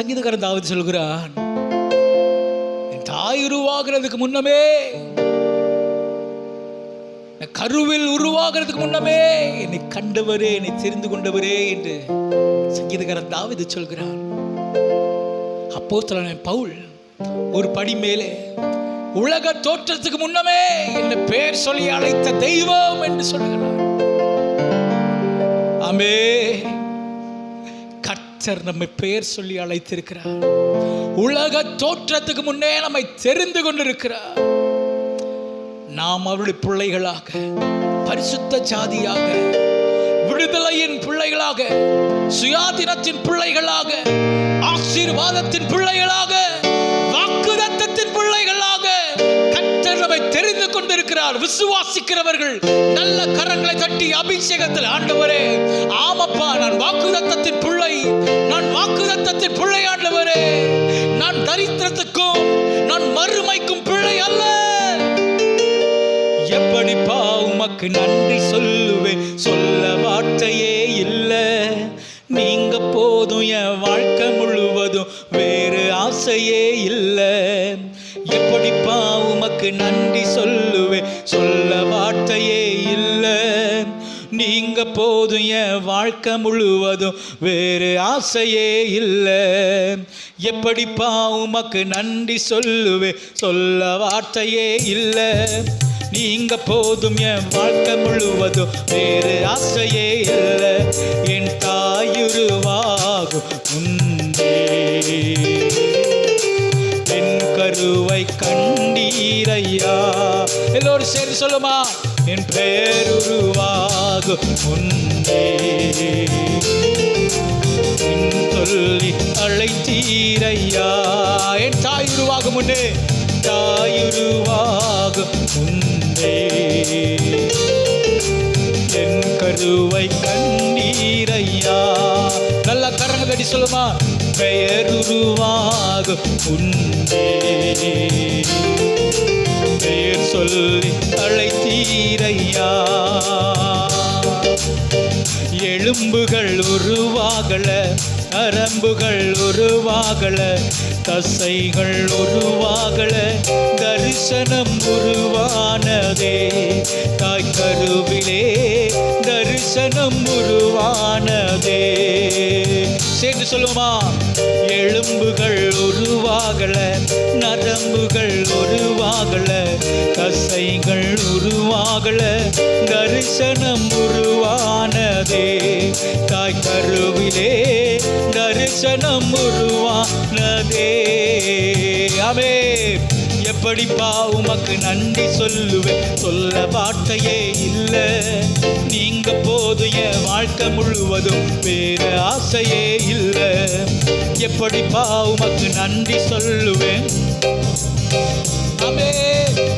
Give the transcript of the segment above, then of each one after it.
சங்கீதக்காரன் தாவீது சொல்கிறான், என் தாய் உருவாகிறதுக்கு முன்னமே, கருவில் உருவாகிறதுக்கு முன்னமே என்னை கண்டவரே, என்னை தெரிந்து கொண்டவரே என்று சங்கீதக்காரன் தாவீது சொல்கிறான். அப்போஸ்தலனாகிய பவுல் ஒரு படி மேலே, உலக தோற்றத்துக்கு முன்னமே என்னை பெயர் சொல்லி அழைத்த தெய்வம் என்று சொல்கிறார். ஆமே, கர்த்தர் நம்மை பெயர் சொல்லி அழைத்திருக்கிறார். உலக தோற்றத்துக்கு முன்னே நம்மை தெரிந்து கொண்டிருக்கிறார். நாம் அவருடைய பிள்ளைகளாக, பரிசுத்த ஜாதியாக, விடுதலையின் பிள்ளைகளாக, சுயாதீனத்தின் பிள்ளைகளாக, ஆசீர்வாதத்தின் பிள்ளைகளாக, வாக்குத்தத்தத்தின் பிள்ளைகளாக கர்த்தர் நம்மை தெரிந்து கொண்டிருக்கிறார். விசுவாசிக்கிறவர்கள் நல்ல கரங்களை தட்டி அபிஷேகத்தில், ஆண்டவரே, ஆமப்பா, நான் வாக்குத்தத்தத்தின் பிள்ளை, நான் வாக்குத்தத்தத்தின் பிள்ளை ஆண்டவரே, நான் தரித்திரத்துக்கும் நான் மறுமைக்கும் பிள்ளை அல்ல. எப்படிப்பா உமக்கு நன்றி சொல்லுவேன், சொல்ல வார்த்தையே இல்லை. நீங்க போதும், என் வாழ்க்கை முழுவதும் வேறு ஆசையே இல்லை. எப்படிப்பா உமக்கு நன்றி சொல்லுவேன், சொல்ல வார்த்தையே இல்லை. நீங்க போதும், என் வாழ்க்கை முழுவதும் வேறு ஆசையே இல்லை. எப்படிப்பா உமக்கு நன்றி சொல்லுவேன், சொல்ல வார்த்தையே இல்லை. நீங்க போதும், என் வாழ்க்கை முழுவதும் வேறு ஆசையே இல்லை. என் தாயுருவாகும் முன்பே என் கருவை கண்டீரையா. எல்லோரும் சேர்ந்து சொல்லுமா, என் பெயருருவாகும் முன்பே சொல்லி அழைத்தீரையா. என் தாயுருவாகும் முன்னே, தாயுருவாகும் முன்பே என் கருவை கண்டீரையா. நல்ல கரங்க தட்டி சொல்லுமா, பெயருருவாகும் முன்பே பெயர் சொல்லி அழைத்தீரையா. எலும்புகள் உருவாகல, நரம்புகள் உருவாகல, தசைகள் உருவாகல, தரிசனம் உருவானதே. தாய் கருவிலே தரிசனம் உருவானதே. சேர்ந்து சொல்லுமா, எலும்புகள் உருவாகல, நரம்புகள் உருவாகல, தசைகள் உருவாகல, தரிசனம் உருவானதே. தாய் கருவிலே தரிசனம் உருவானதே. ஆமே, எப்படிப்பா உமக்கு நன்றி சொல்லுவேன், சொல்ல வார்த்தையே இல்லை. நீங்க போது, என் வாழ்க்கை முழுவதும் வேறு ஆசையே இல்லை. எப்படிப்பா உமக்கு நன்றி சொல்லுவேன், ஆமே,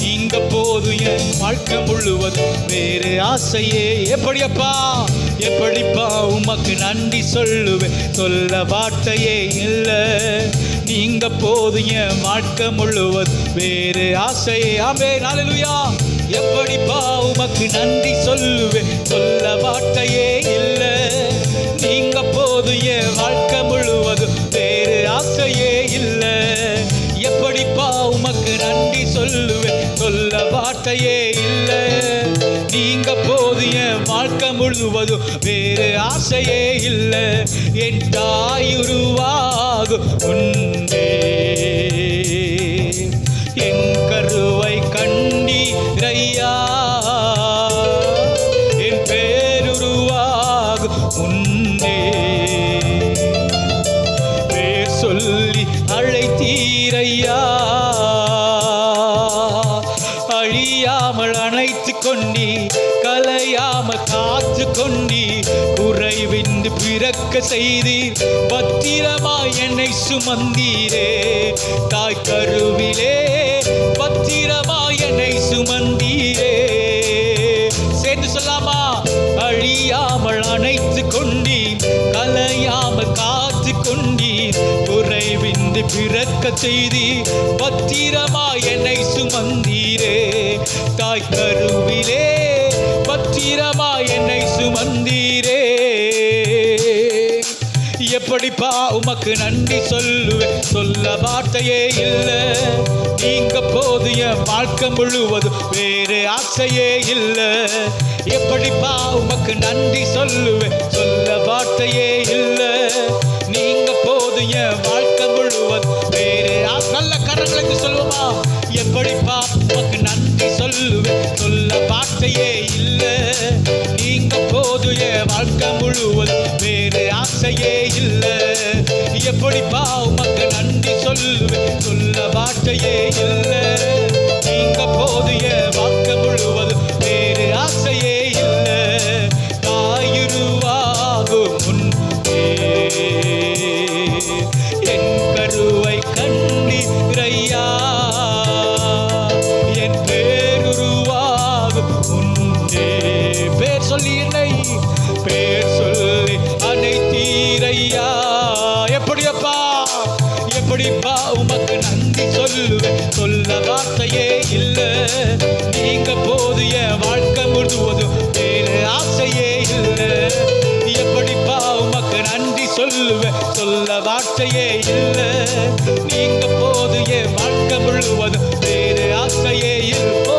நீங்க போது, என் வாழ்க்கை முழுவதும் வேறு ஆசையே. எப்படிப்பா, எப்படிப்பா உமக்கு நன்றி சொல்லுவேன், சொல்ல வார்த்தையே இல்லை. நீங்க போது, என் வாழ்க்கை முழுவதும் வேறு ஆசையே. ஆமே, ஹல்லேலூயா. எப்படிப்பா உமக்கு நன்றி சொல்லுவேன், சொல்ல வார்த்தையே இல்லை. நீங்க போது, என் வாழ்க்கை முழுவதும் வேறு ஆசையே இல்லை. எப்படிப்பா உமக்கு நன்றி சொல்லுவேன், சொல்ல வார்த்தையே இல்லை. நீங்க போது, என் வாழ்க்கை முழுவதும் வேறு ஆசையே இல்லை. என் தாயுருவாகும் முன்பே என் கருவை கண்டீரையா. என் பேருருவாகும் முன்பே பேர் சொல்லி அழைத்தீரையா. அழியாமல் அணைத்து கொண்டி, கலையாமல் காத்து கொண்டி, குறைவின்றி பிறக்க செய்தீர். பத்திரமாய் என்னை சுமந்தீரே. தாய் கருவிலே பத்திரமாய் என்னை சுமந்தீரே. சேர்ந்து சொல்லாமா, அழியாமல் அணைத்து கொண்டி, கலையாமல் காத்து கொண்டி, குறைவின்றி பிறக்க செய்தி. பத்திரமாய் என்னை சுமந்தீரே. தாய் கருவிலே பத்திரமாய் என்னை சுமந்தீரே. எப்படிப்பா உமக்கு நன்றி சொல்லுவேன், சொல்ல வார்த்தையே இல்லை. நீங்க போதிய வாழ்க்கை முழுவதும் வேறு ஆசையே இல்லை. எப்படிப்பா உமக்கு நன்றி சொல்லுவேன், சொல்ல வார்த்தையே இல்லை. நீங்க போதிய வாழ்க்கை முழுவதும் வேறு நல்ல கரங்களுக்கு சொல்லுவா. எப்படிப்பா உமக்கு நன்றி சொல்லுவேன், சொல்ல வார்த்தையே இல்லை. நீங்க போதிய வாழ்க்கை முழுவதும் வேறு ஆசையே இல்லை. எப்படிப்பா உமக்கு நன்றி சொல்லுவேன், சொல்ல வார்த்தையே இல்லை. நீங்க போதிய வாழ்க்கை முழுவதும் வேறு ஆசையே இல்லை. தாயுருவாகும் முன்பே என் கருவை கண்ணீரையா, என் பேருருவாகும் முன்னே. பேர் சொல்லி என்னை பேர் சொல்லி அனைத்தீரையா. எப்படியப்பா எப்படிப்பா உமக்கு நன்றி சொல்லுவேன், சொல்ல வார்த்தையே இல்லை. நீங்க போதிய வாழ்க்கை முழுவதும் வேறு ஆசையே இல்லை. எப்படிப்பா உமக்கு நன்றி சொல்லுவேன், சொல்ல வார்த்தையே இல்லை. நீங்க போதிய வாழ்க்கை முழுவதும் வேறு ஆசையே இல்லை.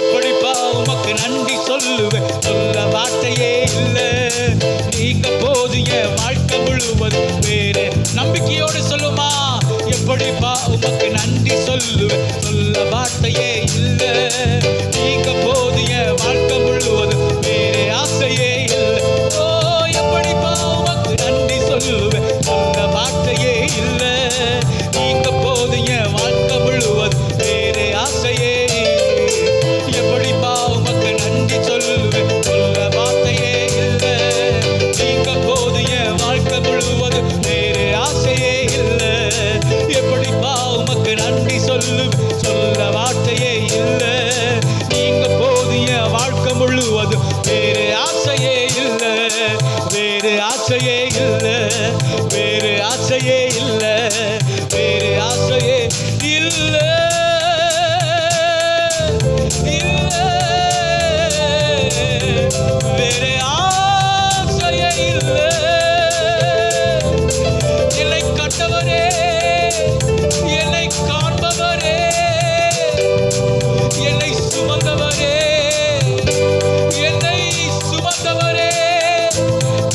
எப்படிப்பா உமக்கு நன்றி சொல்லுவேன், சொல்ல வார்த்தையே இல்லை. நீங்க போதிய வாழ்க்கை முழுவதும் வேறு. நம்பிக்கையோடு சொல்லுமா. எப்படிப்பா உமக்கு நன்றி சொல்லுவேன், சொல்ல வார்த்தையே இல்லை. நீங்க போதிய வாழ்க்கை முழுவதும் வேறு ஆசையே இல்லை. ஓ எப்படிப்பா உமக்கு நன்றி சொல்லுவேன், சொல்ல வார்த்தையே இல்லை. நீங்க போதிய வாழ்க்கை முழுவதும் வேறு ஆசையே. எப்படிப்பா உமக்கு நன்றி சொல்லுவேன், சொல்ல வார்த்தையே இல்லை. நீங்க போதிய வாழ்க்கை முழுவதும் வேறு ஆசையே இல்லை. எப்படிப்பா உமக்கு நன்றி சொல்லுவேன், சொல்ல வார்த்தையே இல்லை. நீங்க போதிய வாழ்க்கை முழுவதும் வேறு ஆசையே இல்லை. வேறு ஆசையே இல்லை. வேறு ஆசையே இல்லை. வேறு ஆசையே இல்லை. வேறு ஆசையே இல்லை. என்னை கண்டவரே, என்னை காண்பவரே, என்னை சுமந்தவரே, என்னை சுமந்தவரே,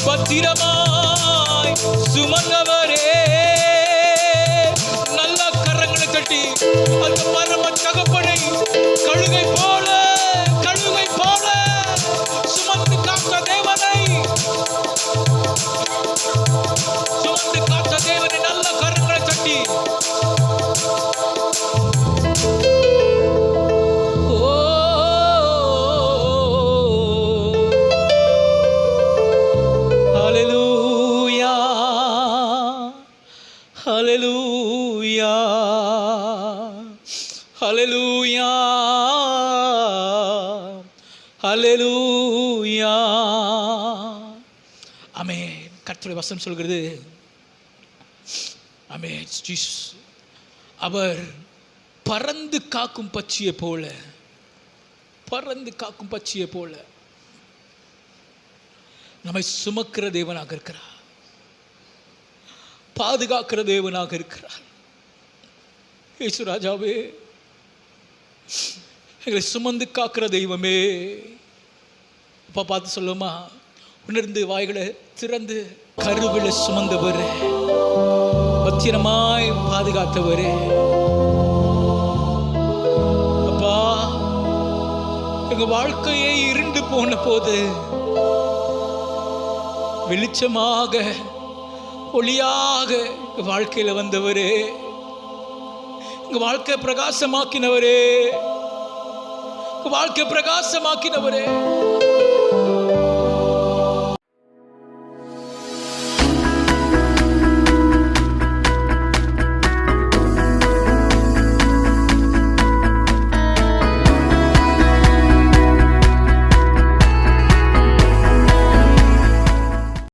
பத்திரமாய் சுமந்தவரே. நல்ல கரங்களை தட்டி அந்த பரம தகப்பனை கழுகை போல சுமந்து காத்த தேவனை, சுமந்து காத்த தேவனை நல்ல கரங்களை தட்டி. ஹல்லேலூயா, ஹல்லேலூயா, ஹல்லேலூயா, ஹல்லேலூயா. ஆமென். கர்த்தருடைய வசனம் சொல்கிறது, ஆமென், ஜீசஸ் அவர் பறந்து காக்கும் பட்சியை போல, பறந்து காக்கும் பட்சியை போல நம்மை சுமக்கிற தேவனாக இருக்கிறார், பாதுகாக்கிற தேவனாக இருக்கிறார். இயேசு ராஜாவே, எங்களை சுமந்து காக்கிற தெய்வமே. அப்பா பார்த்து சொல்லுமா, உணர்ந்து வாய்களை திறந்து. கருவில சுமந்தவர், பத்திரமாய் பாதுகாத்தவர். அப்பா, எங்க வாழ்க்கையை இருண்டு போன போது வெளிச்சமாக ஒளியாக வாழ்க்கையில வந்தவரே, எங்க வாழ்க்கை பிரகாசமாக்கினவரே, வாழ்க்கை பிரகாசமாக்கினவரே.